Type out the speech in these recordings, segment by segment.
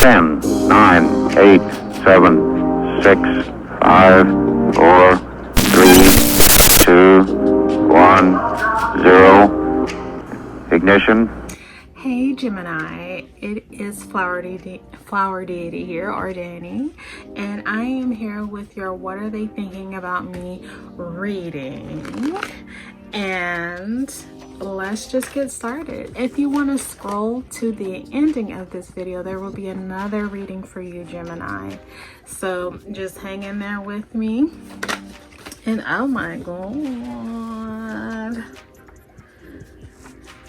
10, 9, 8, 7, 6, 5, 4, 3, 2, 1, 0. Ignition. Hey Gemini, it is FLOWERDEITY here, or Dannii, and I am here with your What Are They Thinking About Me reading. And let's just get started. If you want to scroll to the ending of this video, there will be another reading for you, Gemini. So just hang in there with me. And oh my god,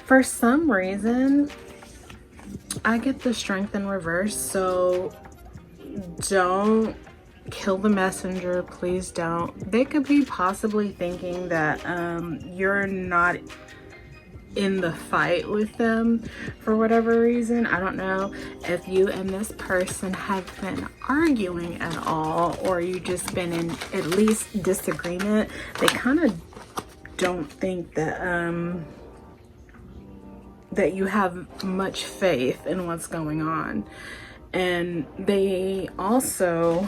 for some reason I get the Strength in reverse, so don't kill the messenger, please don't. They could be possibly thinking that you're not in the fight with them for whatever reason. I don't know if you and this person have been arguing at all, or you just been in at least disagreement. They kind of don't think that that you have much faith in what's going on. And they also,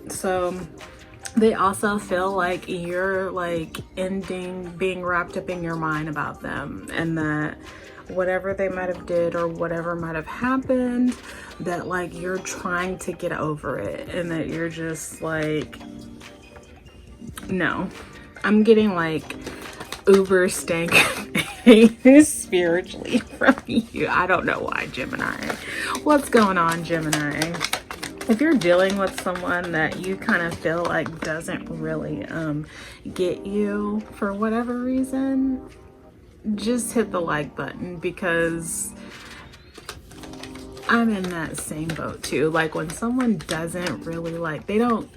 so they also feel like you're like being wrapped up in your mind about them, and that whatever they might have did or whatever might have happened, that like you're trying to get over it, and that you're just like, no. I'm getting like uber stank spiritually from you. I don't know why, Gemini. What's going on, Gemini? If you're dealing with someone that you kind of feel like doesn't really get you for whatever reason, just hit the like button, because I'm in that same boat too. Like when someone doesn't really like, I don't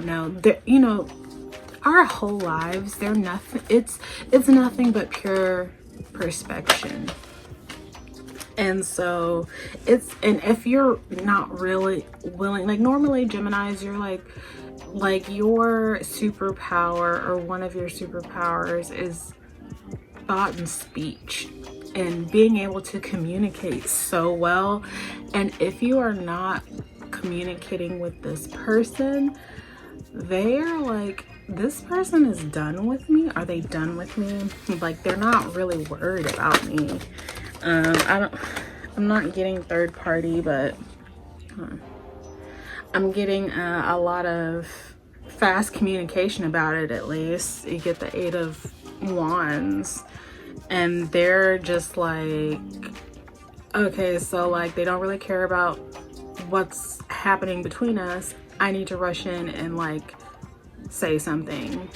know, you know, our whole lives, they're nothing, it's nothing but pure perspection. And so and if you're not really willing, like normally Geminis, you're like your superpower, or one of your superpowers, is thought and speech and being able to communicate so well. And if you are not communicating with this person, they're like, this person is done with me. Are they done with me? Like they're not really worried about me. I'm not getting third party, but I'm getting a lot of fast communication about it. At least you get the 8 of Wands, and they're just like, okay, so like they don't really care about what's happening between us. I need to rush in and like say something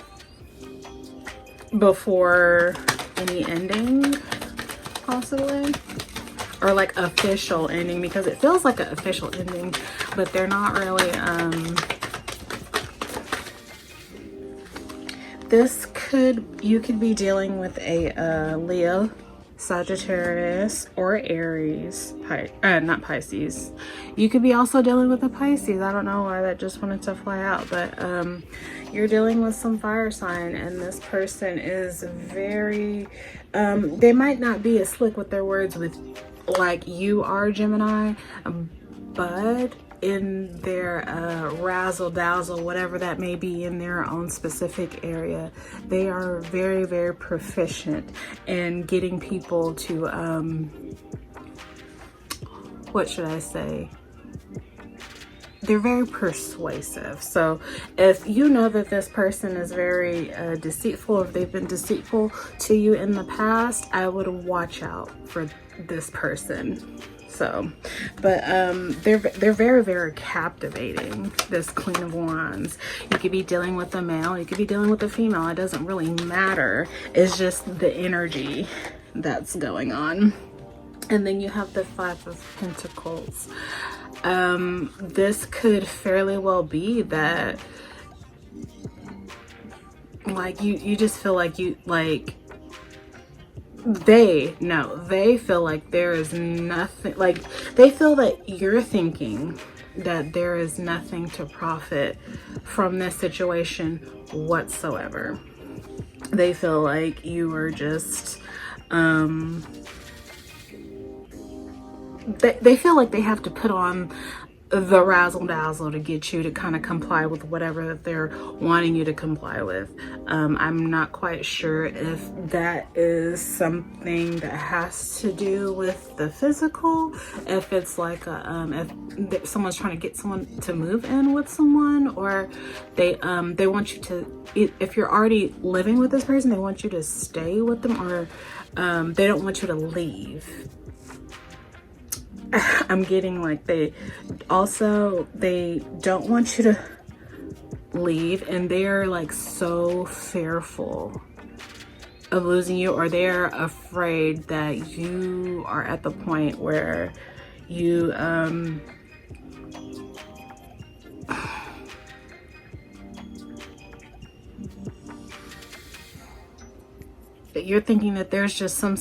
before any ending, possibly, or like official ending, because it feels like an official ending, but they're not really. You could be dealing with a Leo, Sagittarius, or Aries, not Pisces. You could be also dealing with a Pisces. I don't know why that just wanted to fly out, but you're dealing with some fire sign, and this person is very, they might not be as slick with their words with like you are, Gemini, but in their razzle dazzle, whatever that may be, in their own specific area, they are very, very proficient in getting people to what should I say, they're very persuasive. So if you know that this person is very deceitful, if they've been deceitful to you in the past, I would watch out for this person. So, but they're very, very captivating, this Queen of Wands. You could be dealing with a male, you could be dealing with a female. It doesn't really matter. It's just the energy that's going on. And then you have the 5 of Pentacles. This could fairly well be that like you just feel like they feel like there is nothing, like they feel that you're thinking that there is nothing to profit from this situation whatsoever. They feel like you are just they feel like they have to put on the razzle dazzle to get you to kind of comply with whatever that they're wanting you to comply with. I'm not quite sure if that is something that has to do with the physical, if it's like a, if someone's trying to get someone to move in with someone, or they want you to, if you're already living with this person, they want you to stay with them, or they don't want you to leave. I'm getting like they don't want you to leave, and they're like so fearful of losing you, or they're afraid that you are at the point where you you're thinking that there's just some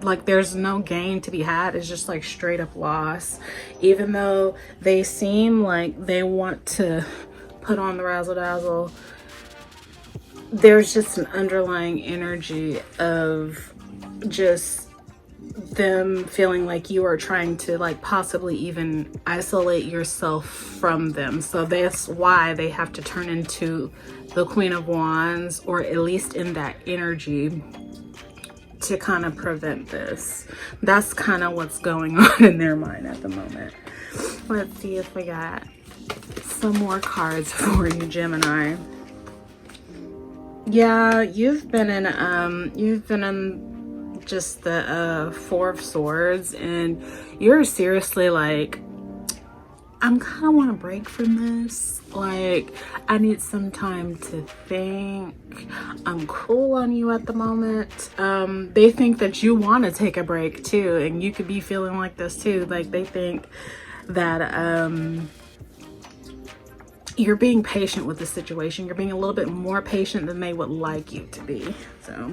like there's no gain to be had. It's just like straight up loss, even though they seem like they want to put on the razzle dazzle. There's just an underlying energy of just them feeling like you are trying to like possibly even isolate yourself from them. So that's why they have to turn into the Queen of Wands, or at least in that energy, to kind of prevent this. That's kind of what's going on in their mind at the moment. Let's see if we got some more cards for you, Gemini. Yeah, you've been in just the Four of Swords, and you're seriously like, I'm kind of want to break from this. Like, I need some time to think. I'm cool on you at the moment. They think that you want to take a break too, and you could be feeling like this too. Like, they think that you're being patient with the situation. You're being a little bit more patient than they would like you to be. So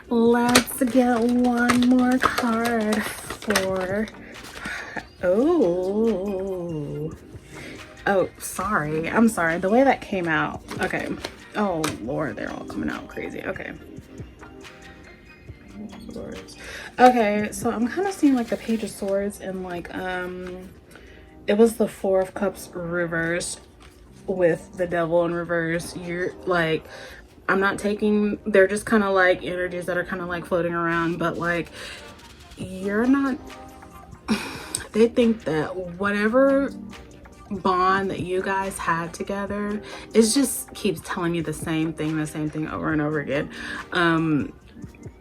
let's get one more card for, oh, sorry. I'm sorry. The way that came out. Okay. Oh, Lord, they're all coming out crazy. Okay. Swords. Okay, so I'm kind of seeing like the Page of Swords, and like, it was the Four of Cups reversed with the Devil in reverse. You're like, I'm not taking, they're just kind of like energies that are kind of like floating around, but like, you're not, they think that whatever bond that you guys had together, it just keeps telling you the same thing over and over again.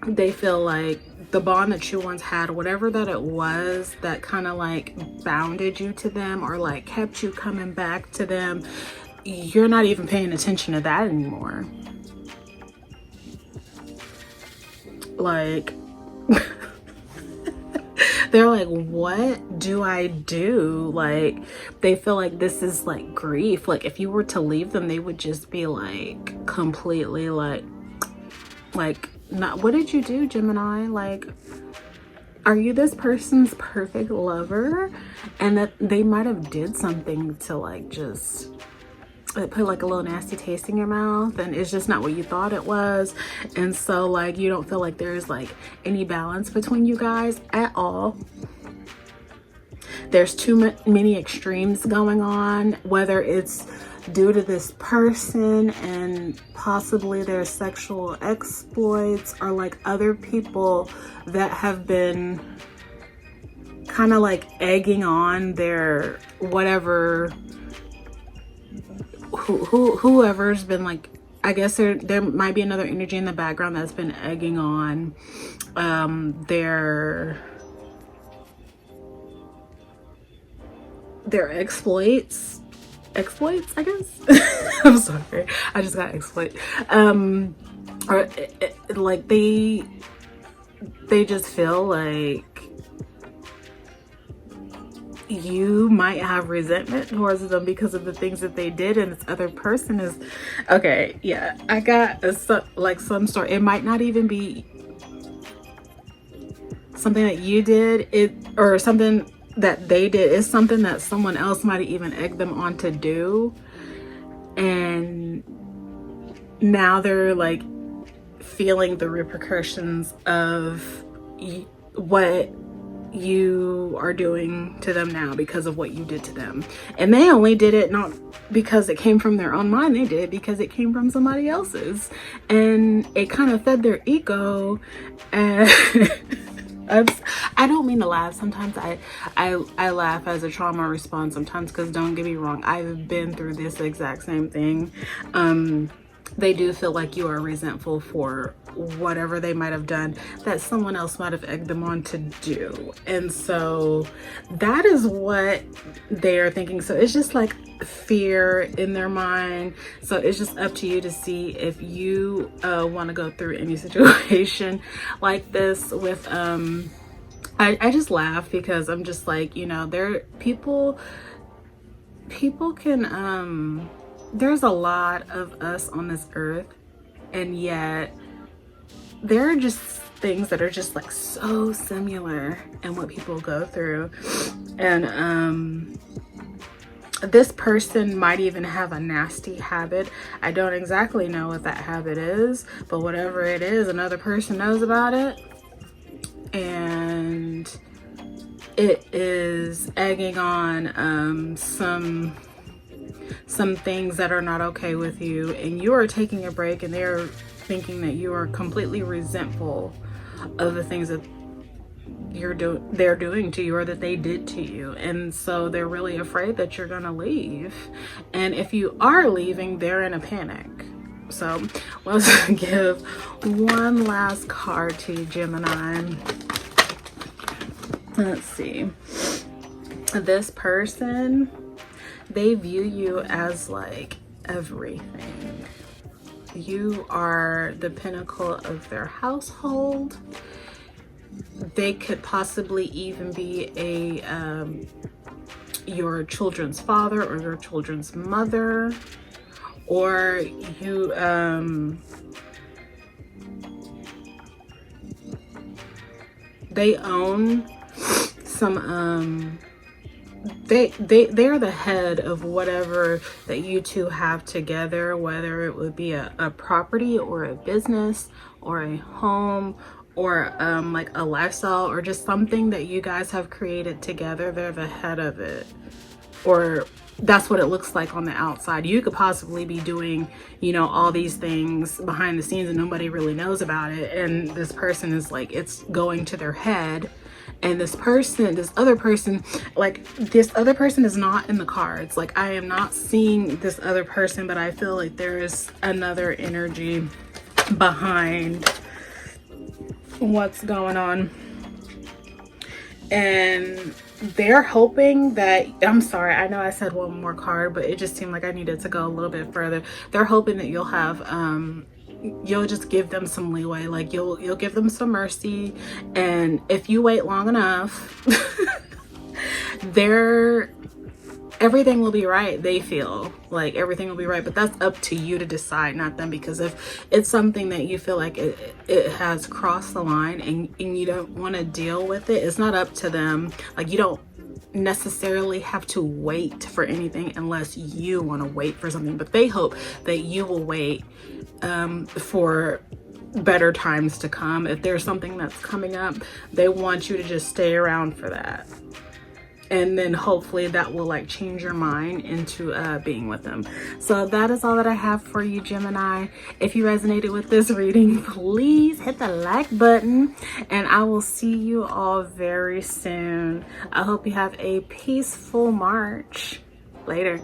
They feel like the bond that you once had, whatever that it was that kind of like bounded you to them, or like kept you coming back to them, you're not even paying attention to that anymore. Like, they're like, what do I do? Like, they feel like this is like grief. Like, if you were to leave them, they would just be like completely like not, what did you do, Gemini? Like, are you this person's perfect lover? And that they might have did something to like just put like a little nasty taste in your mouth, and it's just not what you thought it was. And so like, you don't feel like there's like any balance between you guys at all. There's too many extremes going on, whether it's due to this person and possibly their sexual exploits, or like other people that have been kind of like egging on their whatever, whoever's been like, I guess there might be another energy in the background that's been egging on their exploits, I guess. I'm sorry, I just got exploit. Or like they just feel like you might have resentment towards them because of the things that they did, and this other person is, okay, yeah, I got some story. It might not even be something that you did, or something that they did. Is something that someone else might have even egged them on to do, and now they're like feeling the repercussions of what you are doing to them now because of what you did to them. And they only did it not because it came from their own mind, they did it because it came from somebody else's, and it kind of fed their ego. And I don't mean to laugh. Sometimes I laugh as a trauma response sometimes, because don't get me wrong, I've been through this exact same thing. They do feel like you are resentful for whatever they might have done that someone else might have egged them on to do. And so that is what they are thinking. So it's just like fear in their mind. So it's just up to you to see if you want to go through any situation like this with I just laugh because I'm just like, you know, people can there's a lot of us on this earth, and yet there are just things that are just like so similar in what people go through. And this person might even have a nasty habit. I don't exactly know what that habit is, but whatever it is, another person knows about it, and it is egging on some things that are not okay with you, and you are taking a break, and they're thinking that you are completely resentful of the things that they're doing to you, or that they did to you. And so they're really afraid that you're gonna leave, and if you are leaving, they're in a panic. So let's give one last card to you, Gemini. Let's see. This person, they view you as like everything. You are the pinnacle of their household. They could possibly even be your children's father or your children's mother, or you they own some they're the head of whatever that you two have together, whether it would be a property or a business or a home or like a lifestyle or just something that you guys have created together. They're the head of it, or that's what it looks like on the outside. You could possibly be doing, you know, all these things behind the scenes and nobody really knows about it, and this person is like, it's going to their head. And this other person is not in the cards. Like, I am not seeing this other person, but I feel like there is another energy behind what's going on. And they're hoping that, I'm sorry, I know I said one more card, but it just seemed like I needed to go a little bit further. They're hoping that you'll have you'll just give them some leeway, like you'll give them some mercy, and if you wait long enough everything will be right. They feel like everything will be right, but that's up to you to decide, not them. Because if it's something that you feel like it has crossed the line and you don't want to deal with it, it's not up to them. Like, you don't necessarily have to wait for anything unless you want to wait for something, but they hope that you will wait for better times to come. If there's something that's coming up, they want you to just stay around for that, and then hopefully that will like change your mind into being with them. So that is all that I have for you, Gemini. If you resonated with this reading, please hit the like button, and I will see you all very soon. I hope you have a peaceful March. Later.